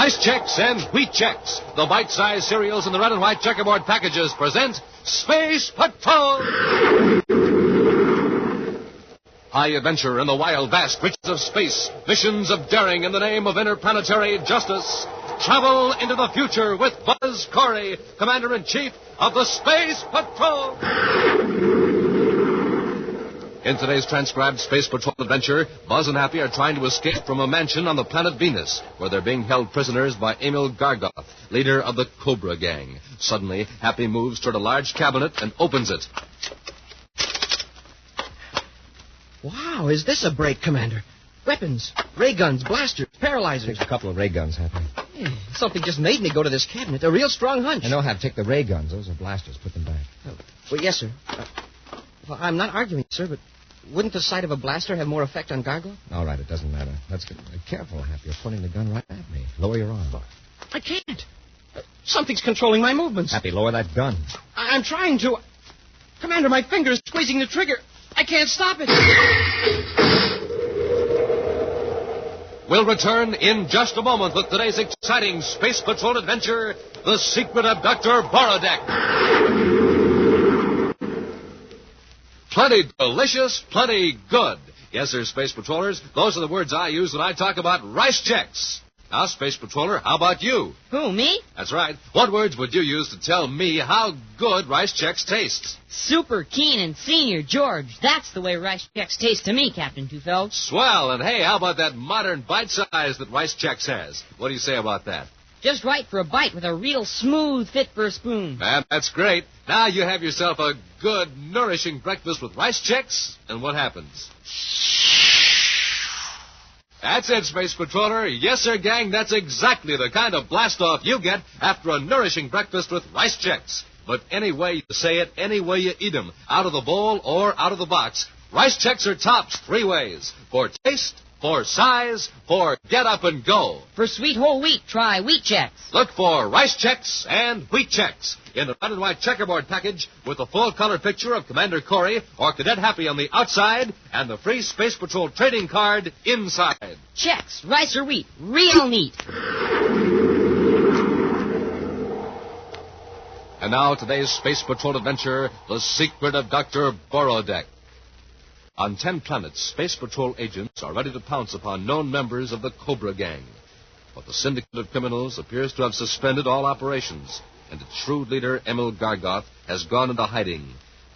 Rice Chex and Wheat Chex, the bite-sized cereals in the red and white checkerboard packages, present Space Patrol! High adventure in the wild, vast reaches of space. Missions of daring in the name of interplanetary justice. Travel into the future with Buzz Corry, Commander-in-Chief of the Space Patrol! In today's transcribed Space Patrol adventure, Buzz and Happy are trying to escape from a mansion on the planet Venus, where they're being held prisoners by Gargoth, leader of the Cobra Gang. Suddenly, Happy moves toward a large cabinet and opens it. Wow, is this a break, Commander? Weapons, ray guns, blasters, paralyzers. Take a couple of ray guns, Happy. Something just made me go to this cabinet. A real strong hunch. I know how to take the ray guns. Those are blasters. Put them back. Well, yes, sir. Well, I'm not arguing, sir, but wouldn't the sight of a blaster have more effect on Gargoth? All right, it doesn't matter. Let's get careful, Happy. You're pointing the gun right at me. Lower your arm. I can't. Something's controlling my movements. Happy, lower that gun. I'm trying to. Commander, my finger is squeezing the trigger. I can't stop it. We'll return in just a moment with today's exciting Space Patrol adventure, The Secret of Dr. Borodeck. Plenty delicious, plenty good. Yes, sir, Space Patrollers, those are the words I use when I talk about Rice Chex. Now, Space Patroller, how about you? Who, me? That's right. What words would you use to tell me how good Rice Chex tastes? Super Keen and Senior George. That's the way Rice Chex tastes to me, Captain Tufeld. Swell. And hey, how about that modern bite size that Rice Chex has? What do you say about that? Just right for a bite with a real smooth fit for a spoon. Man, that's great. Now you have yourself a good, nourishing breakfast with Rice Chex, and what happens? That's it, Space Patroller. Yes, sir, gang, that's exactly the kind of blast-off you get after a nourishing breakfast with Rice Chex. But any way you say it, any way you eat them, out of the bowl or out of the box, Rice Chex are tops 3 ways. For taste, for size, for get up and go. For sweet whole wheat, try Wheat Chex. Look for Rice Chex and Wheat Chex in the red and white checkerboard package with the full-color picture of Commander Corry or Cadet Happy on the outside and the free Space Patrol trading card inside. Chex, rice or wheat, real neat. And now today's Space Patrol adventure, The Secret of Dr. Borodeck. On 10 planets, Space Patrol agents are ready to pounce upon known members of the Cobra Gang. But the syndicate of criminals appears to have suspended all operations, and its shrewd leader, Gargoth, has gone into hiding.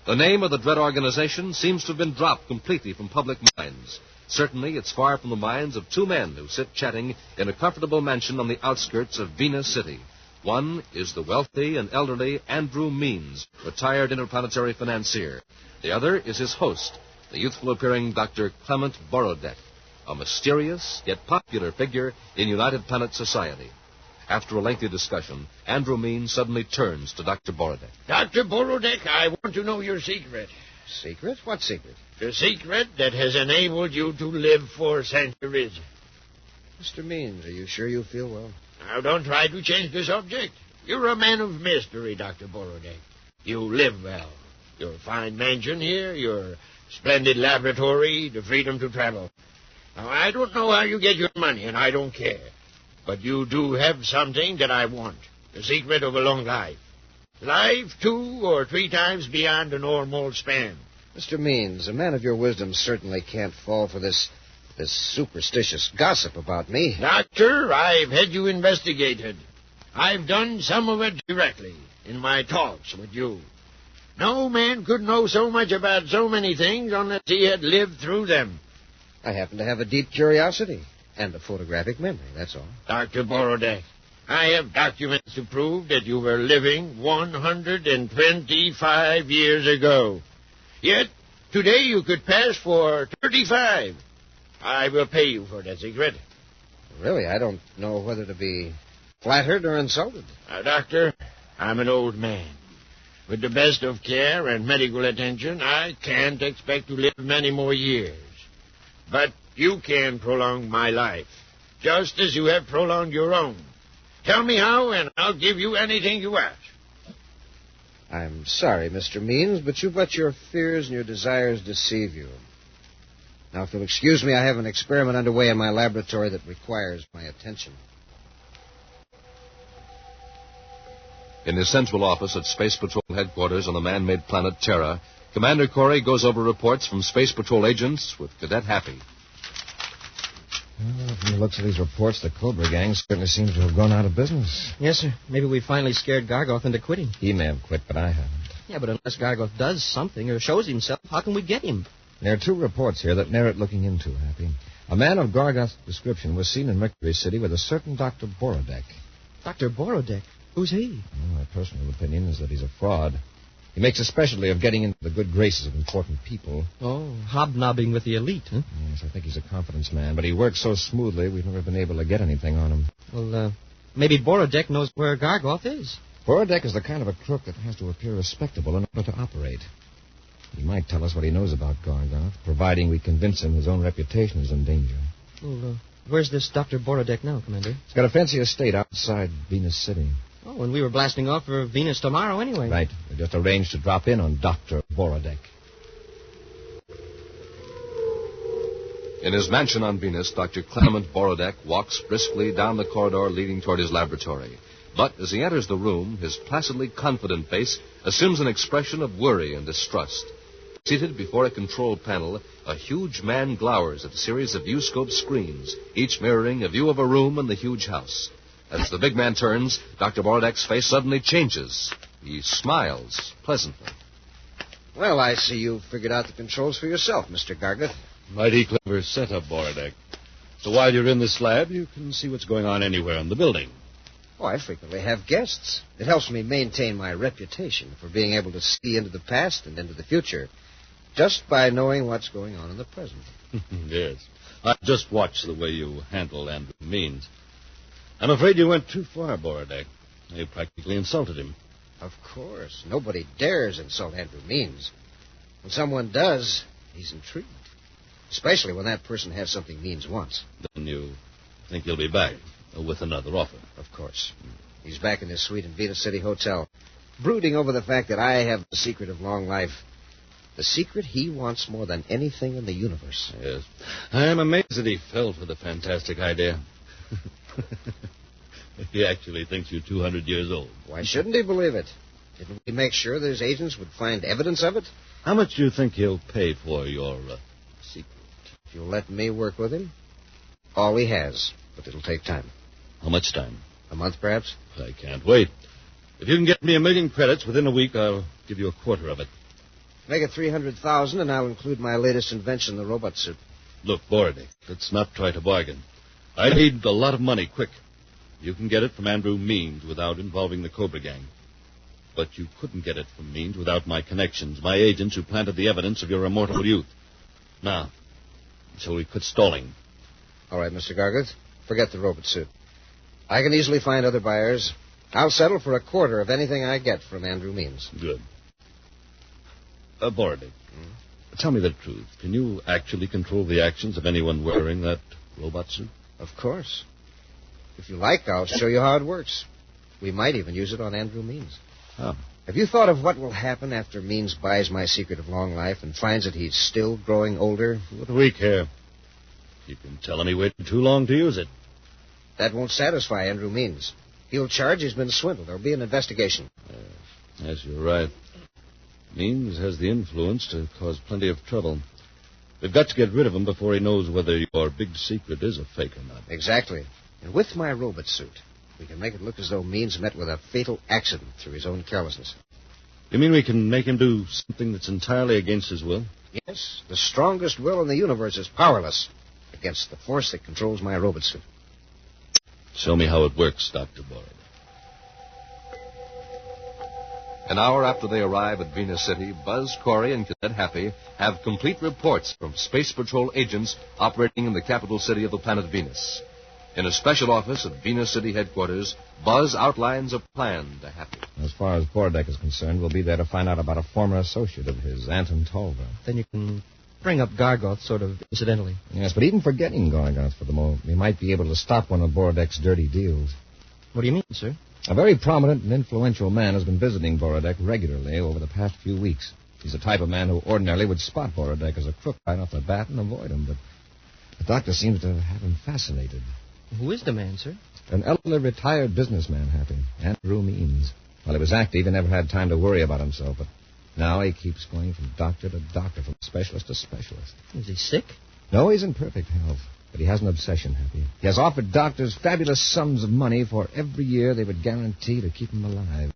The name of the dread organization seems to have been dropped completely from public minds. Certainly, it's far from the minds of 2 men who sit chatting in a comfortable mansion on the outskirts of Venus City. One is the wealthy and elderly Andrew Means, retired interplanetary financier. The other is his host, the youthful-appearing Dr. Clement Borodeck, a mysterious yet popular figure in United Planet society. After a lengthy discussion, Andrew Means suddenly turns to Dr. Borodeck. Dr. Borodeck, I want to know your secret. Secret? What secret? The secret that has enabled you to live for centuries. Mr. Means, are you sure you feel well? Now, don't try to change the subject. You're a man of mystery, Dr. Borodeck. You live well. Your fine mansion here, your splendid laboratory, the freedom to travel. Now, I don't know how you get your money, and I don't care. But you do have something that I want. The secret of a long life. Life 2 or 3 times beyond the normal span. Mr. Means, a man of your wisdom certainly can't fall for this superstitious gossip about me. Doctor, I've had you investigated. I've done some of it directly in my talks with you. No man could know so much about so many things unless he had lived through them. I happen to have a deep curiosity and a photographic memory, that's all. Dr. Borodeck, I have documents to prove that you were living 125 years ago. Yet, today you could pass for 35. I will pay you for that secret. Really, I don't know whether to be flattered or insulted. Now, Doctor, I'm an old man. With the best of care and medical attention, I can't expect to live many more years. But you can prolong my life, just as you have prolonged your own. Tell me how, and I'll give you anything you ask. I'm sorry, Mr. Means, but you let your fears and your desires deceive you. Now, if you'll excuse me, I have an experiment underway in my laboratory that requires my attention. In his central office at Space Patrol headquarters on the man-made planet Terra, Commander Corry goes over reports from Space Patrol agents with Cadet Happy. Well, from the looks of these reports, the Cobra Gang certainly seems to have gone out of business. Yes, sir. Maybe we finally scared Gargoth into quitting. He may have quit, but I haven't. Yeah, but unless Gargoth does something or shows himself, how can we get him? There are 2 reports here that merit looking into, Happy. A man of Gargoth's description was seen in Mercury City with a certain Dr. Borodeck. Dr. Borodeck? Who's he? Well, my personal opinion is that he's a fraud. He makes a specialty of getting into the good graces of important people. Oh, hobnobbing with the elite, huh? Yes, I think he's a confidence man, but he works so smoothly we've never been able to get anything on him. Well, maybe Borodeck knows where Gargoth is. Borodeck is the kind of a crook that has to appear respectable in order to operate. He might tell us what he knows about Gargoth, providing we convince him his own reputation is in danger. Well, where's this Dr. Borodeck now, Commander? He's got a fancy estate outside Venus City. Oh, and we were blasting off for Venus tomorrow anyway. Right. We just arranged to drop in on Dr. Borodeck. In his mansion on Venus, Dr. Clement Borodeck walks briskly down the corridor leading toward his laboratory. But as he enters the room, his placidly confident face assumes an expression of worry and distrust. Seated before a control panel, a huge man glowers at a series of viewscope screens, each mirroring a view of a room in the huge house. As the big man turns, Dr. Borodeck's face suddenly changes. He smiles pleasantly. Well, I see you figured out the controls for yourself, Mr. Gargoth. Mighty clever setup, Borodeck. So while you're in this lab, you can see what's going on anywhere in the building. Oh, I frequently have guests. It helps me maintain my reputation for being able to see into the past and into the future, just by knowing what's going on in the present. Yes. I just watched the way you handled Andrew Means. I'm afraid you went too far, Borodeck. You practically insulted him. Of course. Nobody dares insult Andrew Means. When someone does, he's intrigued. Especially when that person has something Means wants. Then you think he'll be back with another offer? Of course. He's back in his suite in Venus City Hotel, brooding over the fact that I have the secret of long life. The secret he wants more than anything in the universe. Yes. I am amazed that he fell for the fantastic idea. He actually thinks you're 200 years old. Why shouldn't he believe it? Didn't we make sure that his agents would find evidence of it? How much do you think he'll pay for your secret? If you'll let me work with him, all he has, but it'll take time. How much time? A month, perhaps? I can't wait. If you can get me 1 million credits within a week, I'll give you 1/4 of it. Make it 300,000, and I'll include my latest invention, the robot suit. Look, Borodeck, let's not try to bargain. I need a lot of money, quick. You can get it from Andrew Means without involving the Cobra Gang. But you couldn't get it from Means without my connections, my agents who planted the evidence of your immortal youth. Now, shall we quit stalling? All right, Mr. Gargoth, forget the robot suit. I can easily find other buyers. I'll settle for 1/4 of anything I get from Andrew Means. Good. Borodeck, tell me the truth. Can you actually control the actions of anyone wearing that robot suit? Of course. If you like, I'll show you how it works. We might even use it on Andrew Means. How? Have you thought of what will happen after Means buys my secret of long life and finds that he's still growing older? What do we care? You can tell him he waited too long to use it. That won't satisfy Andrew Means. He'll charge he's been swindled. There'll be an investigation. Yes, you're right. Means has the influence to cause plenty of trouble. We've got to get rid of him before he knows whether your big secret is a fake or not. Exactly. And with my robot suit, we can make it look as though Means met with a fatal accident through his own carelessness. You mean we can make him do something that's entirely against his will? Yes, the strongest will in the universe is powerless against the force that controls my robot suit. Show me how it works, Dr. Borodeck. An hour after they arrive at Venus City, Buzz Corry and Cadet Happy have complete reports from Space Patrol agents operating in the capital city of the planet Venus. In a special office at Venus City headquarters, Buzz outlines a plan to Happy. As far as Borodeck is concerned, we'll be there to find out about a former associate of his, Anton Tolver. Then you can bring up Gargoth sort of incidentally. Yes, but even forgetting Gargoth for the moment, we might be able to stop one of Borodeck's dirty deals. What do you mean, sir? A very prominent and influential man has been visiting Borodeck regularly over the past few weeks. He's the type of man who ordinarily would spot Borodeck as a crook right off the bat and avoid him, but the doctor seems to have him fascinated. Who is the man, sir? An elderly retired businessman, Happy. Andrew Means. While he was active, he never had time to worry about himself, but now he keeps going from doctor to doctor, from specialist to specialist. Is he sick? No, he's in perfect health, but he has an obsession, Happy. He has offered doctors fabulous sums of money for every year they would guarantee to keep him alive.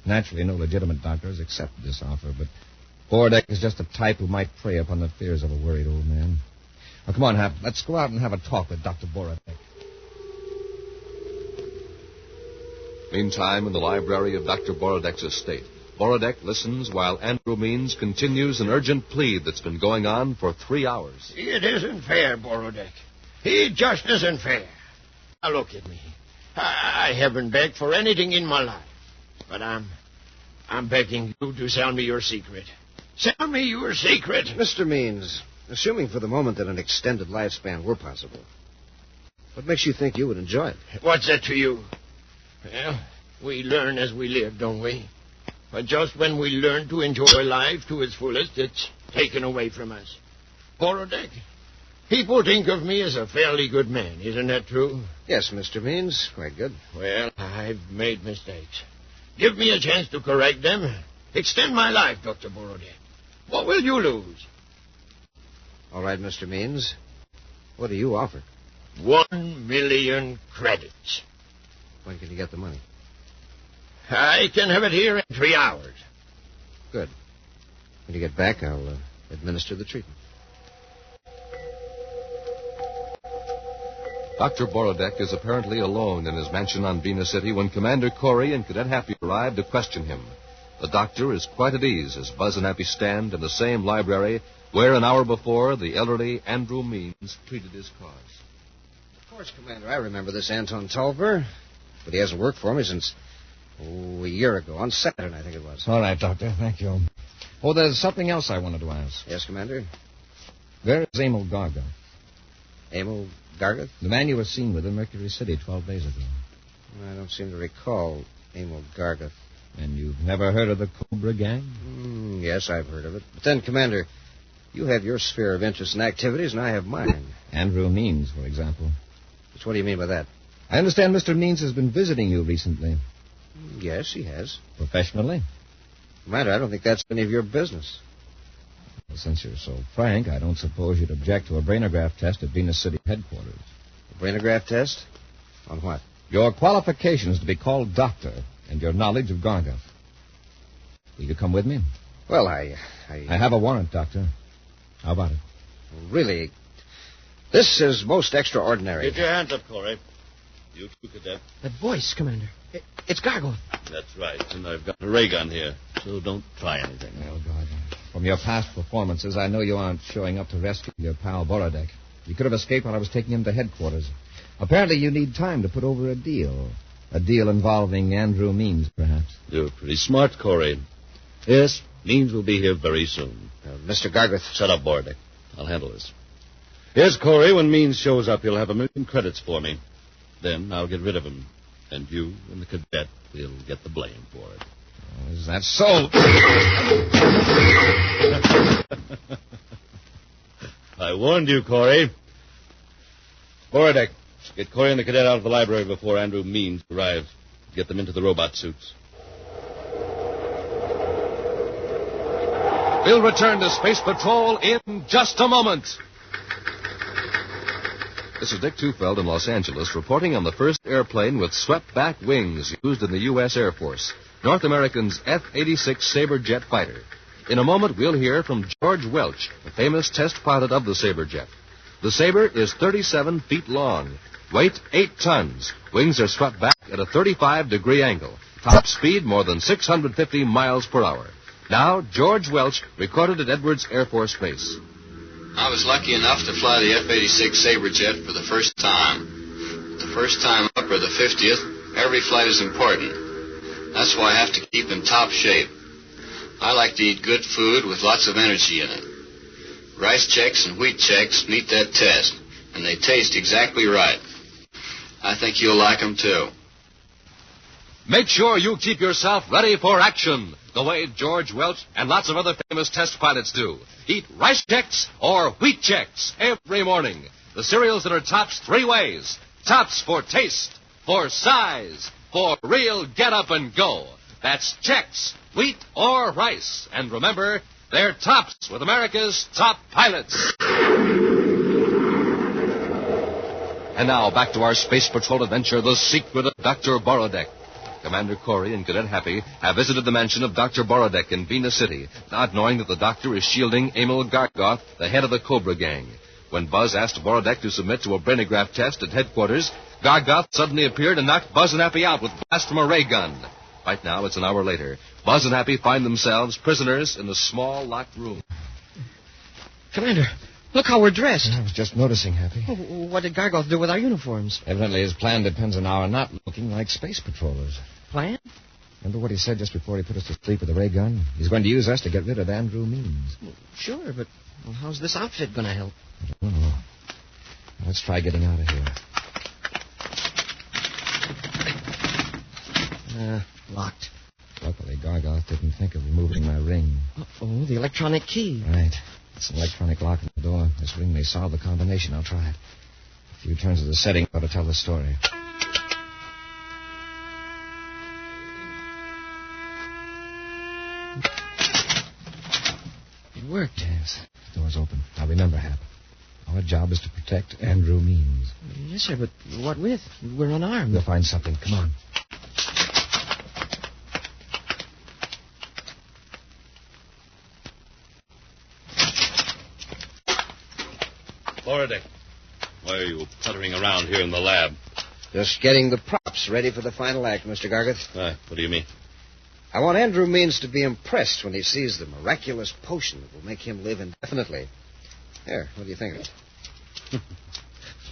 Naturally, no legitimate doctor has accepted this offer, but Borodeck is just the type who might prey upon the fears of a worried old man. Now, come on, Hap. Let's go out and have a talk with Dr. Borodeck. Meantime, in the library of Dr. Borodeck's estate, Borodeck listens while Andrew Means continues an urgent plea that's been going on for 3 hours. It isn't fair, Borodeck. It just isn't fair. Now, look at me. I haven't begged for anything in my life. But I'm begging you to sell me your secret. Sell me your secret. Mr. Means, assuming for the moment that an extended lifespan were possible, what makes you think you would enjoy it? What's that to you? Well, we learn as we live, don't we? But just when we learn to enjoy life to its fullest, it's taken away from us. Borodeck, people think of me as a fairly good man. Isn't that true? Yes, Mr. Means, quite good. Well, I've made mistakes. Give me a chance to correct them. Extend my life, Dr. Borodeck. What will you lose? All right, Mr. Means. What do you offer? 1 million credits. When can you get the money? I can have it here in 3 hours. Good. When you get back, I'll administer the treatment. Dr. Borodeck is apparently alone in his mansion on Venus City when Commander Corry and Cadet Happy arrive to question him. The doctor is quite at ease as Buzz and Happy stand in the same library where an hour before the elderly Andrew Means pleaded his cause. Of course, Commander, I remember this Anton Tolver, but he hasn't worked for me since, a year ago, on Saturn, I think it was. All right, Doctor. Thank you. Oh, there's something else I wanted to ask. Yes, Commander? Where is Emil Gargoth? Emil Gargoth? The man you were seen with in Mercury City 12 days ago. I don't seem to recall Emil Gargoth. And you've never heard of the Cobra Gang? Yes, I've heard of it. But then, Commander, you have your sphere of interest and activities, and I have mine. Andrew Means, for example. Just what do you mean by that? I understand Mr. Means has been visiting you recently. Yes, he has. Professionally? Commander, I don't think that's any of your business. Well, since you're so frank, I don't suppose you'd object to a brainograph test at Venus City headquarters. A brainograph test? On what? Your qualifications to be called doctor and your knowledge of Gargoth. Will you come with me? Well, I have a warrant, Doctor. How about it? Really, this is most extraordinary. Get your hands up, Corry. You too, Cadet. That voice, Commander. It's Gargoth. That's right, and I've got a ray gun here, so don't try anything. Oh, God. From your past performances, I know you aren't showing up to rescue your pal Borodeck. You could have escaped while I was taking him to headquarters. Apparently you need time to put over a deal. A deal involving Andrew Means, perhaps. You're pretty smart, Corry. Yes, Means will be here very soon. Mr. Gargoth. Shut up, Borodeck. I'll handle this. Yes, Corry, when Means shows up, you'll have 1 million credits for me. Then I'll get rid of him. And you and the cadet will get the blame for it. Oh, is that so? I warned you, Corry. Borodeck, get Corry and the cadet out of the library before Andrew Means arrives. Get them into the robot suits. We'll return to Space Patrol in just a moment. This is Dick Tufeld in Los Angeles reporting on the first airplane with swept-back wings used in the U.S. Air Force, North American's F-86 Sabre jet fighter. In a moment, we'll hear from George Welch, the famous test pilot of the Sabre jet. The Sabre is 37 feet long, weight 8 tons. Wings are swept back at a 35-degree angle. Top speed more than 650 miles per hour. Now, George Welch recorded at Edwards Air Force Base. I was lucky enough to fly the F-86 Sabre jet for the first time. The first time up or the 50th, every flight is important. That's why I have to keep in top shape. I like to eat good food with lots of energy in it. Rice Chex and Wheat Chex meet that test, and they taste exactly right. I think you'll like them, too. Make sure you keep yourself ready for action, the way George Welch and lots of other famous test pilots do. Eat Rice Chex or Wheat Chex every morning. The cereals that are tops 3 ways. Tops for taste, for size, for real get up and go. That's Chex, wheat or rice. And remember, they're tops with America's top pilots. And now, back to our Space Patrol adventure, The Secret of Dr. Borodeck. Commander Corry and Cadet Happy have visited the mansion of Dr. Borodeck in Venus City, not knowing that the doctor is shielding Emil Gargoth, the head of the Cobra Gang. When Buzz asked Borodeck to submit to a brainograph test at headquarters, Gargoth suddenly appeared and knocked Buzz and Happy out with a blast from a ray gun. Right now, it's an hour later. Buzz and Happy find themselves prisoners in a small, locked room. Commander, look how we're dressed. I was just noticing, Happy. Oh, what did Gargoth do with our uniforms? Evidently, his plan depends on our not looking like space patrollers. Plan? Remember what he said just before he put us to sleep with the ray gun? He's going to use us to get rid of Andrew Means. Sure, but how's this outfit going to help? I don't know. Let's try getting out of here. Locked. Luckily, Gargoth didn't think of removing my ring. Oh, the electronic key. Right. It's an electronic lock on the door. This ring may solve the combination. I'll try it. A few turns of the setting ought to tell the story. It worked. Yes. The door's open. Now remember, Hap. Our job is to protect Andrew Means. Yes, sir, but what with? We're unarmed. We'll find something. Come on. Borodeck, why are you puttering around here in the lab? Just getting the props ready for the final act, Mr. Gargoth. What do you mean? I want Andrew Means to be impressed when he sees the miraculous potion that will make him live indefinitely. Here, what do you think of it?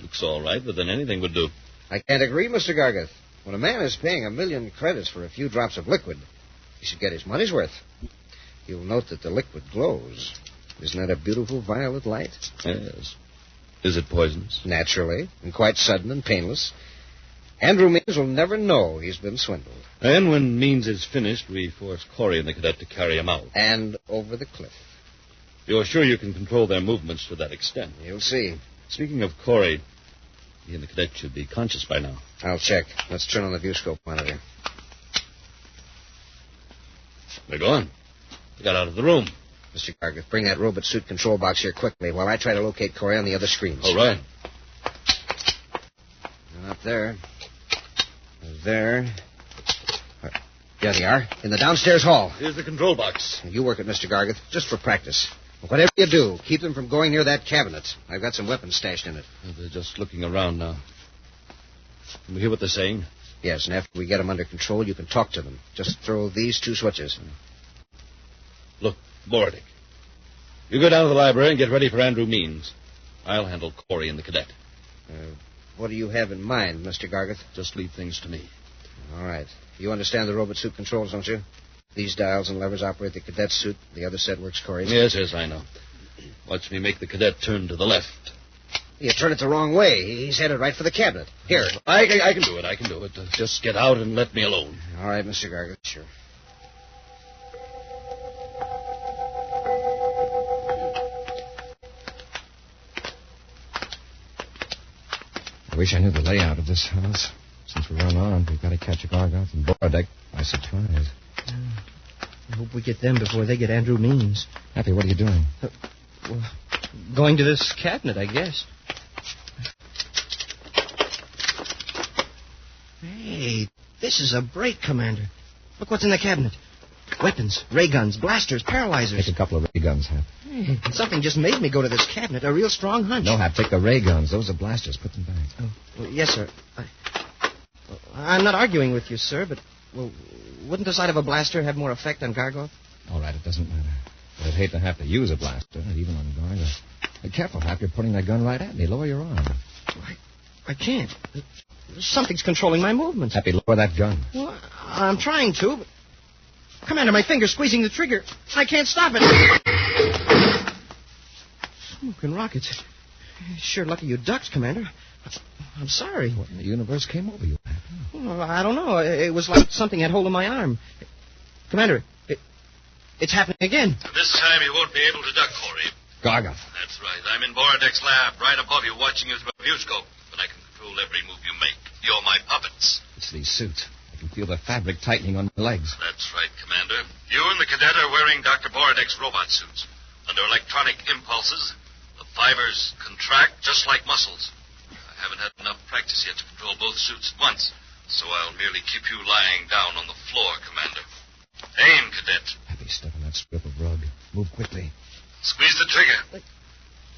Looks all right, but then anything would do. I can't agree, Mr. Gargoth. When a man is paying 1,000,000 credits for a few drops of liquid, he should get his money's worth. You'll note that the liquid glows. Isn't that a beautiful violet light? Yes. Is it poisonous? Naturally, and quite sudden and painless. Andrew Means will never know he's been swindled. And when Means is finished, we force Corry and the cadet to carry him out. And over the cliff. You're sure you can control their movements to that extent? You'll see. Speaking of Corry, he and the cadet should be conscious by now. I'll check. Let's turn on the viewscope monitor. They're gone. They got out of the room. Mr. Gargoth, bring that robot suit control box here quickly while I try to locate Corry on the other screens. All right. Not there. There. There they are, in the downstairs hall. Here's the control box. You work it, Mr. Gargoth, just for practice. Whatever you do, keep them from going near that cabinet. I've got some weapons stashed in it. They're just looking around now. Can we hear what they're saying? Yes, and after we get them under control, you can talk to them. Just throw these 2 switches. Look, Borodeck. You go down to the library and get ready for Andrew Means. I'll handle Corry and the cadet. What do you have in mind, Mr. Gargoth? Just leave things to me. All right. You understand the robot suit controls, don't you? These dials and levers operate the cadet suit. The other set works Corry's. Yes, I know. Watch me make the cadet turn to the left. You turn it the wrong way. He's headed right for the cabinet. Here. I can do it. Just get out and let me alone. All right, Mr. Gargoth. Sure. I wish I knew the layout of this house. Since we're unarmed, we've got to catch a Gargoth and Borodeck by surprise. I hope we get them before they get Andrew Means. Happy, what are you doing? Going to this cabinet, I guess. Hey, this is a break, Commander. Look what's in the cabinet. Weapons, ray guns, blasters, paralyzers. Take a couple of ray guns, Hap. Hey, something just made me go to this cabinet. A real strong hunch. No, Hap, take the ray guns. Those are blasters. Put them back. Oh, well, yes, sir. I'm not arguing with you, sir, but wouldn't the sight of a blaster have more effect on Gargoth? All right, it doesn't matter. But I'd hate to have to use a blaster, even on Gargoth. Be careful, Hap. You're pointing that gun right at me. Lower your arm. I can't. Something's controlling my movements. Happy, lower that gun. Well, I'm trying to, but... Commander, my finger's squeezing the trigger. I can't stop it. Smoking rockets. Sure lucky you ducked, Commander. I'm sorry. What in the universe came over you, Hap? Well, I don't know. It was like something had hold of my arm. Commander, it's happening again. This time you won't be able to duck, Corry. Gargoth. That's right. I'm in Borodeck's lab, right above you, watching you through a viewscope. But I can control every move you make. You're my puppets. It's these suits. I I can feel the fabric tightening on my legs. That's right, Commander. You and the cadet are wearing Dr. Borodeck's robot suits. Under electronic impulses, the fibers contract just like muscles. I haven't had enough practice yet to control both suits at once, so I'll merely keep you lying down on the floor, Commander. Aim, Cadet. Happy, step on that strip of rug. Move quickly. Squeeze the trigger.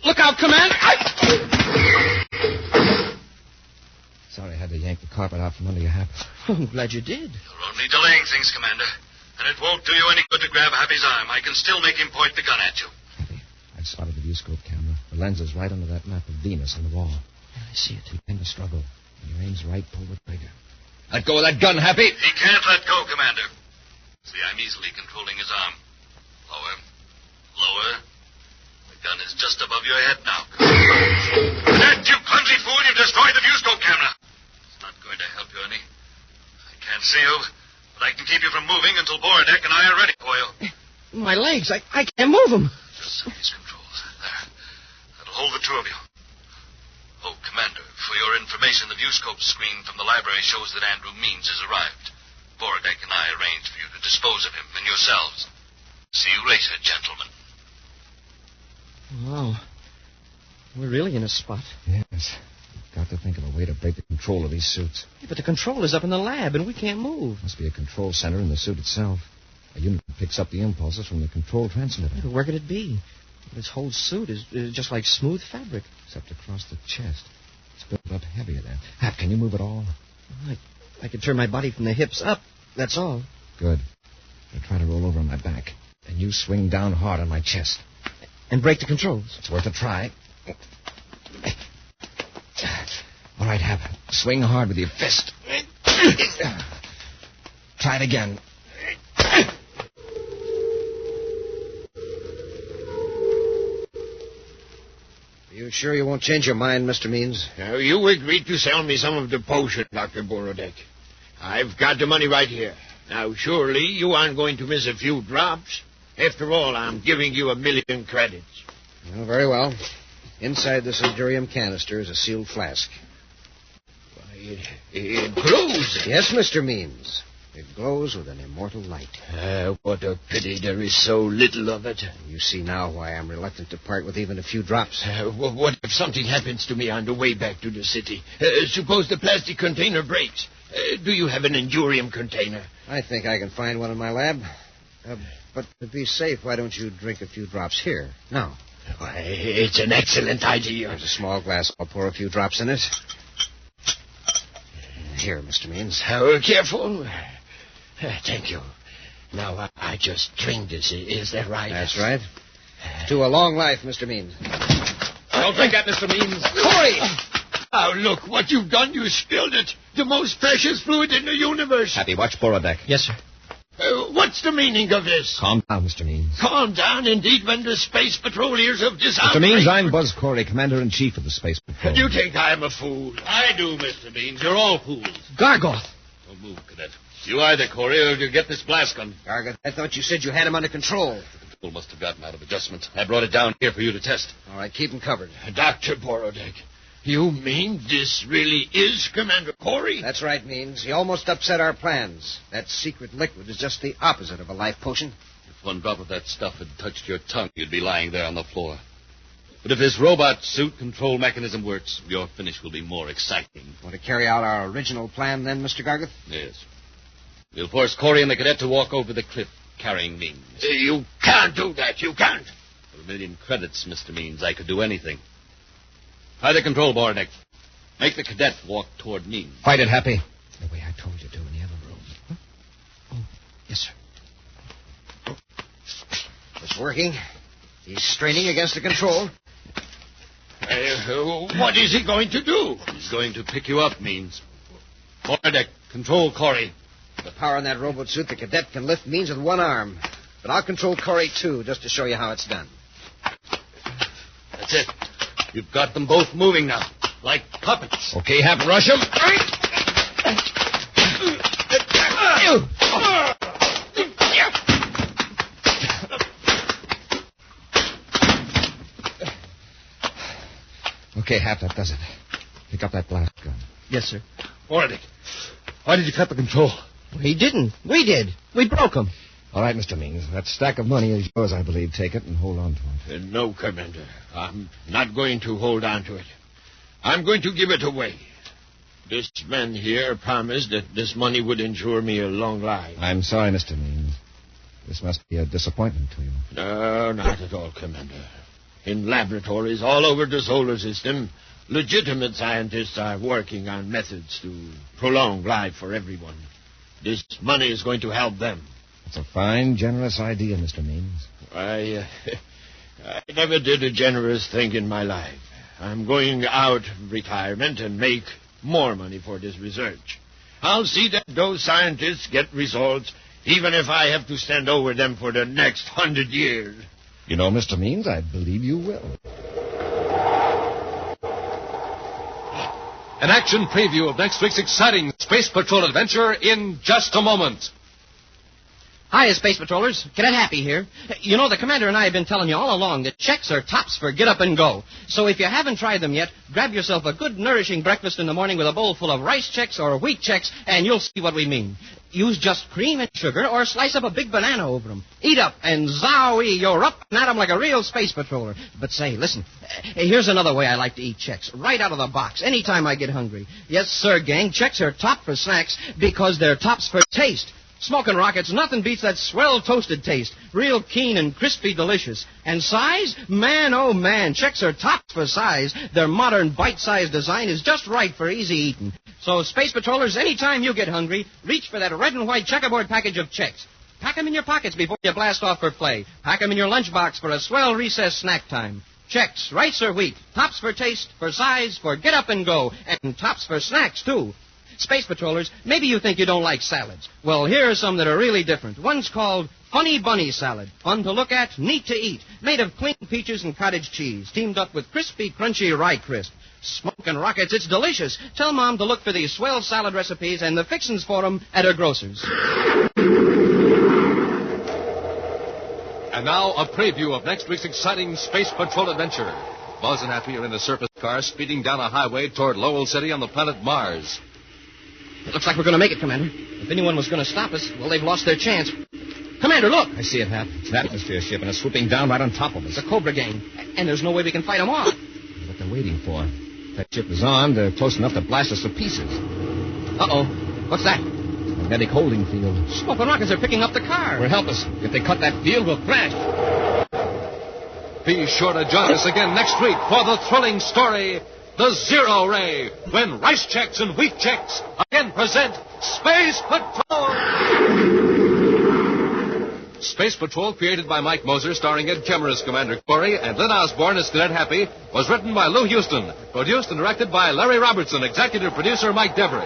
Look out, Commander! Sorry I had to yank the carpet out from under your hat. I'm glad you did. You're only delaying things, Commander. And it won't do you any good to grab Happy's arm. I can still make him point the gun at you. Happy, I've spotted the viewscope camera. The lens is right under that map of Venus on the wall. I see it. You tend to struggle. When your aim's right, pull the trigger. Let go of that gun, Happy! He can't let go, Commander. See, I'm easily controlling his arm. Lower. Lower. The gun is just above your head now. That, you clumsy fool! You've destroyed the viewscope camera. It's not going to help you any. I can't see you, but I can keep you from moving until Borodeck and I are ready for you. My legs, I can't move them. Just these controls. There. That'll hold the two of you. Oh, Commander, for your information, the viewscope screen from the library shows that Andrew Means has arrived. Borodeck and I arranged for you to dispose of him and yourselves. See you later, gentlemen. Wow. We're really in a spot. Yes. We've got to think of a way to break the control of these suits. Yeah, but the control is up in the lab, and we can't move. Must be a control center in the suit itself. A unit that picks up the impulses from the control transmitter. Yeah, but where could it be? This whole suit is just like smooth fabric. Except across the chest. It's built up heavier there. Hap, can you move at all? I can turn my body from the hips up. That's all. Good. I'll try to roll over on my back. And you swing down hard on my chest. And break the controls. It's worth a try. All right, Hap. Swing hard with your fist. Try it again. Are you sure you won't change your mind, Mr. Means? Now, you agreed to sell me some of the potion, Dr. Borodeck. I've got the money right here. Now, surely you aren't going to miss a few drops. After all, I'm giving you 1,000,000 credits. Well, very well. Inside this Endurium canister is a sealed flask. Why, it glows. Yes, Mr. Means. It glows with an immortal light. What a pity there is so little of it. You see now why I'm reluctant to part with even a few drops. What if something happens to me on the way back to the city? Suppose the plastic container breaks. Do you have an Endurium container? I think I can find one in my lab. But to be safe, why don't you drink a few drops here? Now. Why, it's an excellent idea. There's a small glass. I'll pour a few drops in it. Here, Mr. Means. Careful. Thank you. Now, I just drink this. Is that right? That's right. To a long life, Mr. Means. Don't drink that, Mr. Means. Corry! Oh, look, what you've done, you spilled it. The most precious fluid in the universe. Happy, watch Borodeck. Yes, sir. What's the meaning of this? Calm down, Mr. Means. Calm down, indeed, when the space patrolers of this Mr. Means, I'm Buzz Corry, Commander-in-Chief of the Space Patrol. You think I'm a fool? I do, Mr. Means. You're all fools. Gargoth! Don't move, Cadet. You either, Corry, or you get this blast gun. Gargoth, I thought you said you had him under control. The control must have gotten out of adjustment. I brought it down here for you to test. All right, keep him covered. Dr. Borodeck, you mean this really is Commander Corry? That's right, Means. He almost upset our plans. That secret liquid is just the opposite of a life potion. If one drop of that stuff had touched your tongue, you'd be lying there on the floor. But if this robot suit control mechanism works, your finish will be more exciting. Want to carry out our original plan then, Mr. Gargoth? Yes. We'll force Corry and the cadet to walk over the cliff carrying Means. You can't do that. You can't. For 1,000,000 credits, Mr. Means, I could do anything. Try the control, Borodeck. Make the cadet walk toward Means. Fight it, Happy. The way I told you to in the other room. Huh? Oh, yes, sir. It's working. He's straining against the control. What is he going to do? He's going to pick you up, Means. Borodeck, control Corry. The power in that robot suit, the cadet can lift Means with one arm. But I'll control Corry, too, just to show you how it's done. That's it. You've got them both moving now, like puppets. Okay, Hap, rush him. Okay, Hap, that does it. Pick up that blast gun. Yes, sir. Borodeck, why did you cut the control? He didn't. We did. We broke him. All right, Mr. Means. That stack of money is yours, I believe. Take it and hold on to it. No, Commander. I'm not going to hold on to it. I'm going to give it away. This man here promised that this money would ensure me a long life. I'm sorry, Mr. Means. This must be a disappointment to you. No, not at all, Commander. In laboratories all over the solar system, legitimate scientists are working on methods to prolong life for everyone. This money is going to help them. It's a fine, generous idea, Mr. Means. I never did a generous thing in my life. I'm going out of retirement and make more money for this research. I'll see that those scientists get results, even if I have to stand over them for the next 100 years. You know, Mr. Means, I believe you will. An action preview of next week's exciting Space Patrol adventure in just a moment. Hiya, Space Patrollers. Cadet Happy here. You know, the Commander and I have been telling you all along that checks are tops for get up and go. So if you haven't tried them yet, grab yourself a good, nourishing breakfast in the morning with a bowl full of rice checks or wheat checks, and you'll see what we mean. Use just cream and sugar or slice up a big banana over them. Eat up, and zowie, you're up and at 'em like a real Space Patroller. But say, listen, here's another way I like to eat checks, right out of the box, anytime I get hungry. Yes, sir, gang, checks are top for snacks because they're tops for taste. Smoking rockets, nothing beats that swell toasted taste. Real keen and crispy delicious. And size? Man, oh man, checks are tops for size. Their modern bite-sized design is just right for easy eating. So, Space Patrollers, anytime you get hungry, reach for that red and white checkerboard package of checks. Pack 'em in your pockets before you blast off for play. Pack 'em in your lunchbox for a swell recess snack time. Checks, rice or wheat, tops for taste, for size, for get up and go, and tops for snacks, too. Space Patrollers, maybe you think you don't like salads. Well, here are some that are really different. One's called Funny Bunny Salad. Fun to look at, neat to eat. Made of clean peaches and cottage cheese, teamed up with crispy, crunchy rye crisp. Smoking rockets, it's delicious. Tell Mom to look for these swell salad recipes and the fixings for them at her grocer's. And now, a preview of next week's exciting Space Patrol adventure. Buzz and Happy are in a surface car speeding down a highway toward Lowell City on the planet Mars. It looks like we're going to make it, Commander. If anyone was going to stop us, well, they've lost their chance. Commander, look! I see it, Hap. It's an atmosphere ship, and it's swooping down right on top of us. The Cobra Gang. And there's no way we can fight them off. What they're waiting for. If that ship is armed, they're close enough to blast us to pieces. Uh-oh. What's that? Magnetic holding field. Smoking rockets are picking up the car. Well, help us. If they cut that field, we'll crash. Be sure to join us again next week for the thrilling story, The Zero Ray, when rice checks and wheat checks again present Space Patrol. Space Patrol, created by Mike Moser, starring Ed Kemmer as Commander Corry and Lynn Osborne as Cadet Happy, was written by Lou Houston, produced and directed by Larry Robertson, executive producer Mike Devery.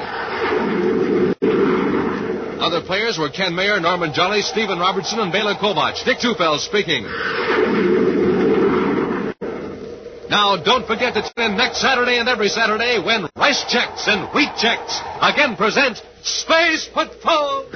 Other players were Ken Mayer, Norman Jolly, Stephen Robertson, and Bela Kovach. Dick Tufeld speaking. Now, don't forget to tune in next Saturday and every Saturday when Rice Checks and Wheat Checks again present Space Patrol.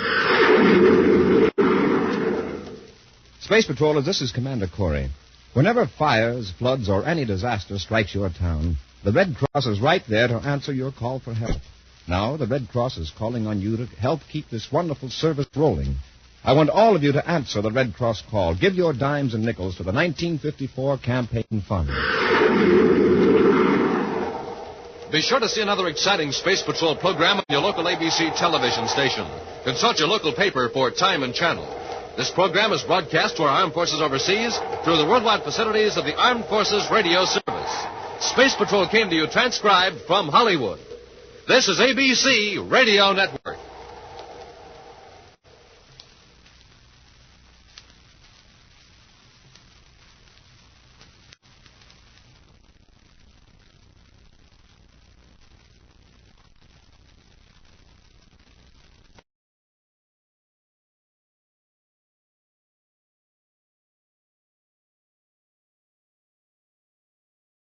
Space Patrollers, this is Commander Corry. Whenever fires, floods, or any disaster strikes your town, the Red Cross is right there to answer your call for help. Now, the Red Cross is calling on you to help keep this wonderful service rolling. I want all of you to answer the Red Cross call. Give your dimes and nickels to the 1954 Campaign Fund. Be sure to see another exciting Space Patrol program on your local ABC television station. Consult your local paper for time and channel. This program is broadcast to our armed forces overseas through the worldwide facilities of the Armed Forces Radio Service. Space Patrol came to you transcribed from Hollywood. This is ABC Radio Network.